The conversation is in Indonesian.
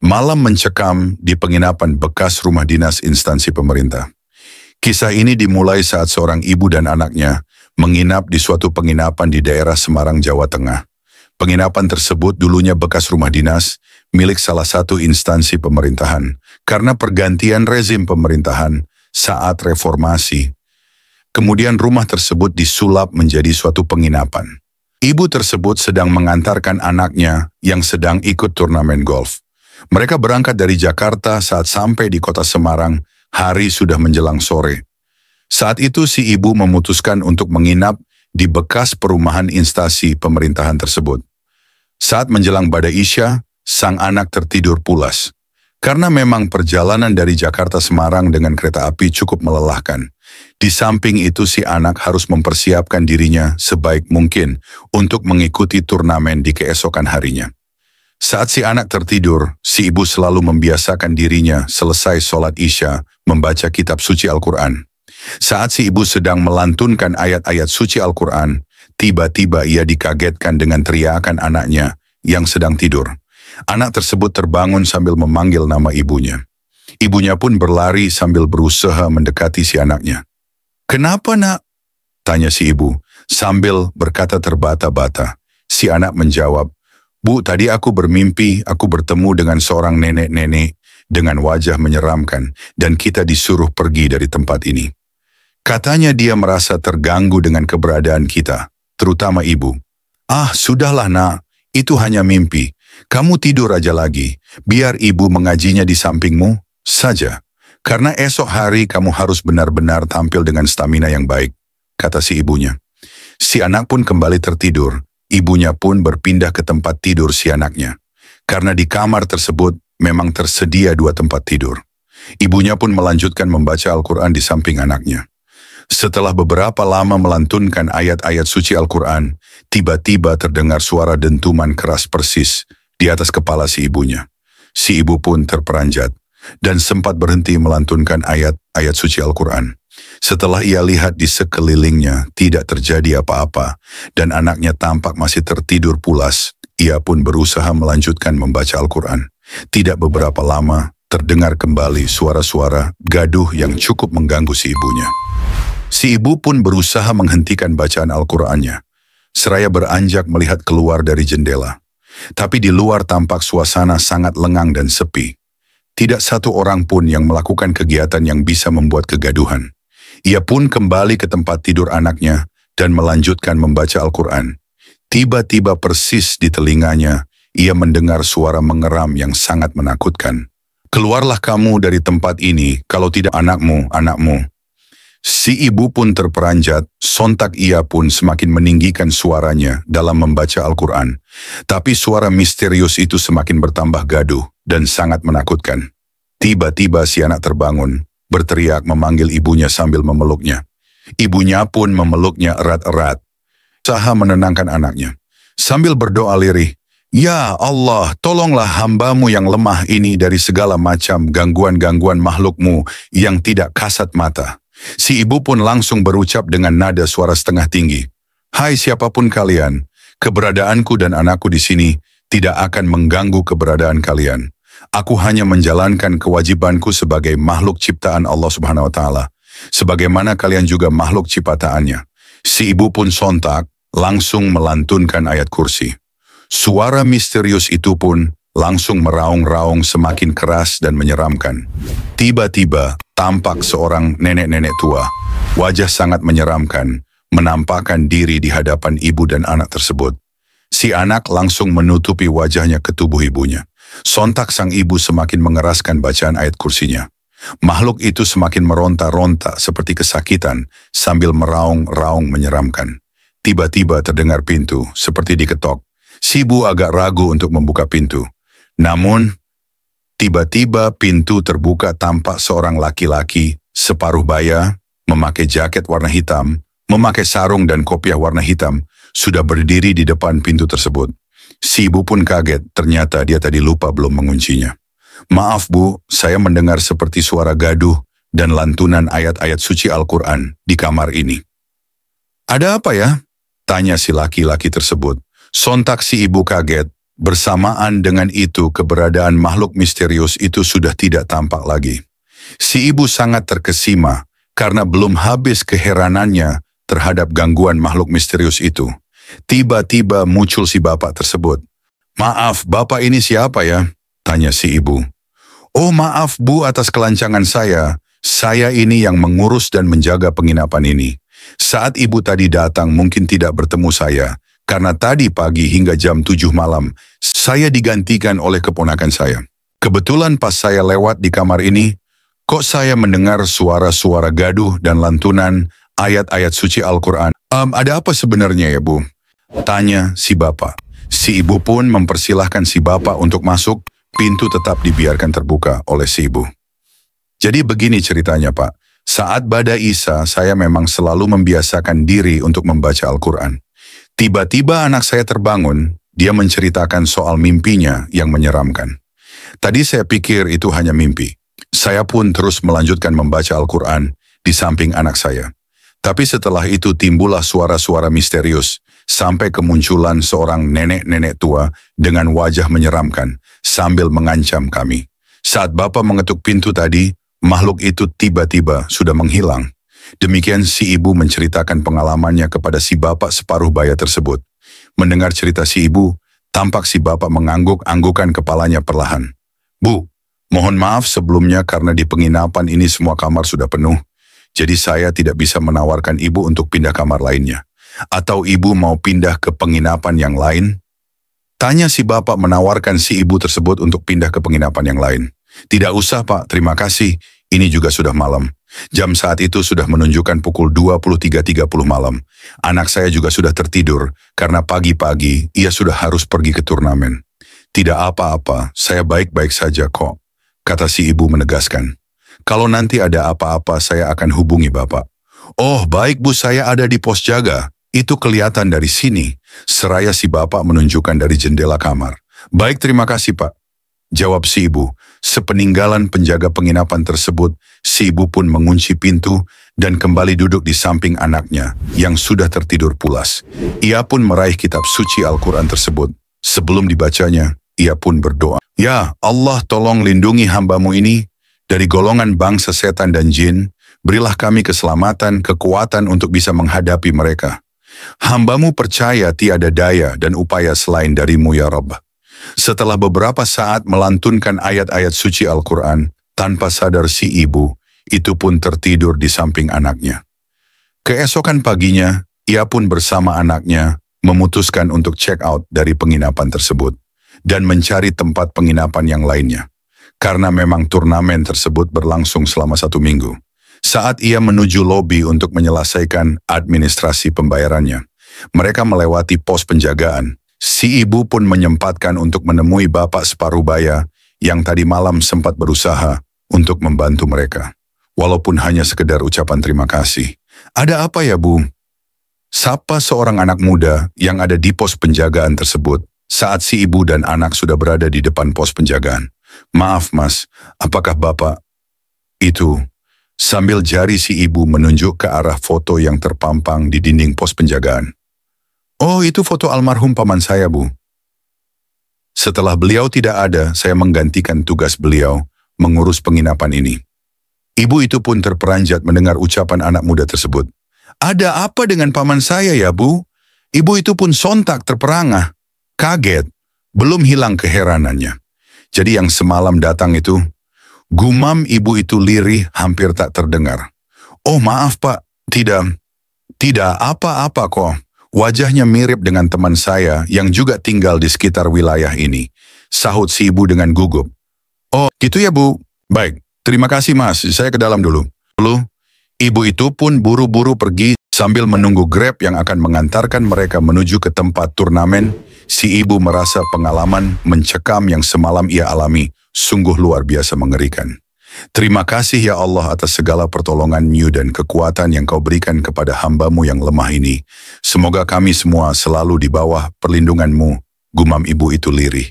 Malam mencekam di penginapan bekas rumah dinas instansi pemerintah. Kisah ini dimulai saat seorang ibu dan anaknya menginap di suatu penginapan di daerah Semarang, Jawa Tengah. Penginapan tersebut dulunya bekas rumah dinas milik salah satu instansi pemerintahan karena pergantian rezim pemerintahan saat reformasi. Kemudian rumah tersebut disulap menjadi suatu penginapan. Ibu tersebut sedang mengantarkan anaknya yang sedang ikut turnamen golf. Mereka berangkat dari Jakarta saat sampai di kota Semarang, hari sudah menjelang sore. Saat itu si ibu memutuskan untuk menginap di bekas perumahan instansi pemerintahan tersebut. Saat menjelang badai Isya, sang anak tertidur pulas. Karena memang perjalanan dari Jakarta Semarang dengan kereta api cukup melelahkan. Di samping itu si anak harus mempersiapkan dirinya sebaik mungkin untuk mengikuti turnamen di keesokan harinya. Saat si anak tertidur, si ibu selalu membiasakan dirinya selesai sholat Isya membaca kitab suci Al-Quran. Saat si ibu sedang melantunkan ayat-ayat suci Al-Quran, tiba-tiba ia dikagetkan dengan teriakan anaknya yang sedang tidur. Anak tersebut terbangun sambil memanggil nama ibunya. Ibunya pun berlari sambil berusaha mendekati si anaknya. "Kenapa, nak?" tanya si ibu sambil berkata terbata-bata. Si anak menjawab, "Bu, tadi aku bermimpi aku bertemu dengan seorang nenek-nenek dengan wajah menyeramkan dan kita disuruh pergi dari tempat ini. Katanya dia merasa terganggu dengan keberadaan kita, terutama ibu." "Ah, sudahlah nak, itu hanya mimpi. Kamu tidur aja lagi, biar ibu mengajinya di sampingmu saja. Karena esok hari kamu harus benar-benar tampil dengan stamina yang baik," kata si ibunya. Si anak pun kembali tertidur. Ibunya pun berpindah ke tempat tidur si anaknya. Karena di kamar tersebut memang tersedia 2 tempat tidur. Ibunya pun melanjutkan membaca Al-Quran di samping anaknya. Setelah beberapa lama melantunkan ayat-ayat suci Al-Quran, tiba-tiba terdengar suara dentuman keras persis di atas kepala si ibunya. Si ibu pun terperanjat dan sempat berhenti melantunkan ayat-ayat suci Al-Quran. Setelah ia lihat di sekelilingnya tidak terjadi apa-apa dan anaknya tampak masih tertidur pulas, ia pun berusaha melanjutkan membaca Al-Quran. Tidak beberapa lama terdengar kembali suara-suara gaduh yang cukup mengganggu si ibunya. Si ibu pun berusaha menghentikan bacaan Al-Qurannya, seraya beranjak melihat keluar dari jendela. Tapi di luar tampak suasana sangat lengang dan sepi. Tidak satu orang pun yang melakukan kegiatan yang bisa membuat kegaduhan. Ia pun kembali ke tempat tidur anaknya dan melanjutkan membaca Al-Quran. Tiba-tiba persis di telinganya, ia mendengar suara mengeram yang sangat menakutkan. "Keluarlah kamu dari tempat ini, kalau tidak anakmu. Si ibu pun terperanjat, sontak ia pun semakin meninggikan suaranya dalam membaca Al-Quran. Tapi suara misterius itu semakin bertambah gaduh dan sangat menakutkan. Tiba-tiba si anak terbangun, berteriak memanggil ibunya sambil memeluknya. Ibunya pun memeluknya erat-erat, usaha menenangkan anaknya. Sambil berdoa lirih, "Ya Allah, tolonglah hambamu yang lemah ini dari segala macam gangguan-gangguan makhlukmu yang tidak kasat mata." Si ibu pun langsung berucap dengan nada suara setengah tinggi, "Hai siapapun kalian, keberadaanku dan anakku di sini tidak akan mengganggu keberadaan kalian. Aku hanya menjalankan kewajibanku sebagai makhluk ciptaan Allah Subhanahu wa Ta'ala, sebagaimana kalian juga makhluk ciptaannya." Si ibu pun sontak, langsung melantunkan ayat kursi. Suara misterius itu pun langsung meraung-raung semakin keras dan menyeramkan. Tiba-tiba tampak seorang nenek-nenek tua, wajah sangat menyeramkan, menampakkan diri di hadapan ibu dan anak tersebut. Si anak langsung menutupi wajahnya ke tubuh ibunya. Sontak sang ibu semakin mengeraskan bacaan ayat kursinya. Makhluk itu semakin meronta-ronta seperti kesakitan sambil meraung-raung menyeramkan. Tiba-tiba terdengar pintu seperti diketok. Si ibu agak ragu untuk membuka pintu. Namun, tiba-tiba pintu terbuka, tampak seorang laki-laki separuh baya, memakai jaket warna hitam, memakai sarung dan kopiah warna hitam, sudah berdiri di depan pintu tersebut. Si ibu pun kaget, ternyata dia tadi lupa belum menguncinya. "Maaf Bu, saya mendengar seperti suara gaduh dan lantunan ayat-ayat suci Al-Quran di kamar ini." "Ada apa ya?" tanya si laki-laki tersebut. Sontak si ibu kaget Bersamaan dengan itu, keberadaan makhluk misterius itu sudah tidak tampak lagi. Si ibu sangat terkesima karena belum habis keheranannya terhadap gangguan makhluk misterius itu. Tiba-tiba muncul si bapak tersebut. "Maaf, bapak ini siapa ya?" tanya si ibu. "Oh maaf bu atas kelancangan saya. Saya ini yang mengurus dan menjaga penginapan ini. Saat ibu tadi datang mungkin tidak bertemu saya. Karena tadi pagi hingga jam 7 malam, saya digantikan oleh keponakan saya. Kebetulan pas saya lewat di kamar ini, kok saya mendengar suara-suara gaduh dan lantunan ayat-ayat suci Al-Quran. Ada apa sebenarnya ya bu?" tanya si bapak. Si ibu pun mempersilahkan si bapak untuk masuk, pintu tetap dibiarkan terbuka oleh si ibu. "Jadi begini ceritanya pak, saat Bada Isa saya memang selalu membiasakan diri untuk membaca Al-Quran. Tiba-tiba anak saya terbangun, dia menceritakan soal mimpinya yang menyeramkan. Tadi saya pikir itu hanya mimpi. Saya pun terus melanjutkan membaca Al-Quran di samping anak saya. Tapi setelah itu timbullah suara-suara misterius, sampai kemunculan seorang nenek-nenek tua dengan wajah menyeramkan sambil mengancam kami. Saat Bapak mengetuk pintu tadi, makhluk itu tiba-tiba sudah menghilang. Demikian si ibu menceritakan pengalamannya kepada si bapak separuh baya tersebut. Mendengar cerita si ibu, tampak si bapak mengangguk-anggukan kepalanya perlahan. "Bu, mohon maaf sebelumnya karena di penginapan ini semua kamar sudah penuh. Jadi saya tidak bisa menawarkan ibu untuk pindah kamar lainnya. Atau ibu mau pindah ke penginapan yang lain?" tanya si bapak menawarkan si ibu tersebut untuk pindah ke penginapan yang lain. "Tidak usah pak, terima kasih. Ini juga sudah malam." Jam saat itu sudah menunjukkan pukul 23.30 malam. Anak saya juga sudah tertidur karena pagi-pagi ia sudah harus pergi ke turnamen. "Tidak apa-apa, saya baik-baik saja kok," kata si ibu menegaskan. "Kalau nanti ada apa-apa saya akan hubungi bapak." "Oh baik bu, saya ada di pos jaga. Itu kelihatan dari sini," seraya si bapak menunjukkan dari jendela kamar. "Baik, terima kasih pak," jawab si ibu. Sepeninggalan penjaga penginapan tersebut, si ibu pun mengunci pintu dan kembali duduk di samping anaknya yang sudah tertidur pulas. Ia pun meraih kitab suci Al-Quran tersebut. Sebelum dibacanya, ia pun berdoa, "Ya Allah, tolong lindungi hambamu ini dari golongan bangsa setan dan jin. Berilah kami keselamatan, kekuatan untuk bisa menghadapi mereka. Hambamu percaya tiada daya dan upaya selain darimu ya Rabb." Setelah beberapa saat melantunkan ayat-ayat suci Al-Quran, tanpa sadar si ibu, itu pun tertidur di samping anaknya. Keesokan paginya, ia pun bersama anaknya memutuskan untuk check out dari penginapan tersebut dan mencari tempat penginapan yang lainnya. Karena memang turnamen tersebut berlangsung selama 1 minggu. Saat ia menuju lobi untuk menyelesaikan administrasi pembayarannya, mereka melewati pos penjagaan. Si ibu pun menyempatkan untuk menemui bapak separuh baya yang tadi malam sempat berusaha untuk membantu mereka. Walaupun hanya sekedar ucapan terima kasih. "Ada apa ya bu?" sapa seorang anak muda yang ada di pos penjagaan tersebut saat si ibu dan anak sudah berada di depan pos penjagaan. "Maaf mas, apakah bapak?" Itu, sambil jari si ibu menunjuk ke arah foto yang terpampang di dinding pos penjagaan. "Oh, itu foto almarhum paman saya, Bu. Setelah beliau tidak ada, saya menggantikan tugas beliau mengurus penginapan ini." Ibu itu pun terperanjat mendengar ucapan anak muda tersebut. "Ada apa dengan paman saya ya, Bu?" Ibu itu pun sontak terperangah, kaget, belum hilang keheranannya. Jadi yang semalam datang itu, gumam ibu itu lirih hampir tak terdengar. "Oh maaf Pak, tidak apa-apa kok. Wajahnya mirip dengan teman saya yang juga tinggal di sekitar wilayah ini," sahut si ibu dengan gugup. "Oh, gitu ya Bu? Baik, terima kasih Mas, saya ke dalam dulu." Lalu, ibu itu pun buru-buru pergi sambil menunggu Grab yang akan mengantarkan mereka menuju ke tempat turnamen. Si ibu merasa pengalaman mencekam yang semalam ia alami sungguh luar biasa mengerikan. "Terima kasih ya Allah atas segala pertolongan-Mu dan kekuatan yang Kau berikan kepada hamba-Mu yang lemah ini. Semoga kami semua selalu di bawah perlindungan-Mu," gumam ibu itu lirih.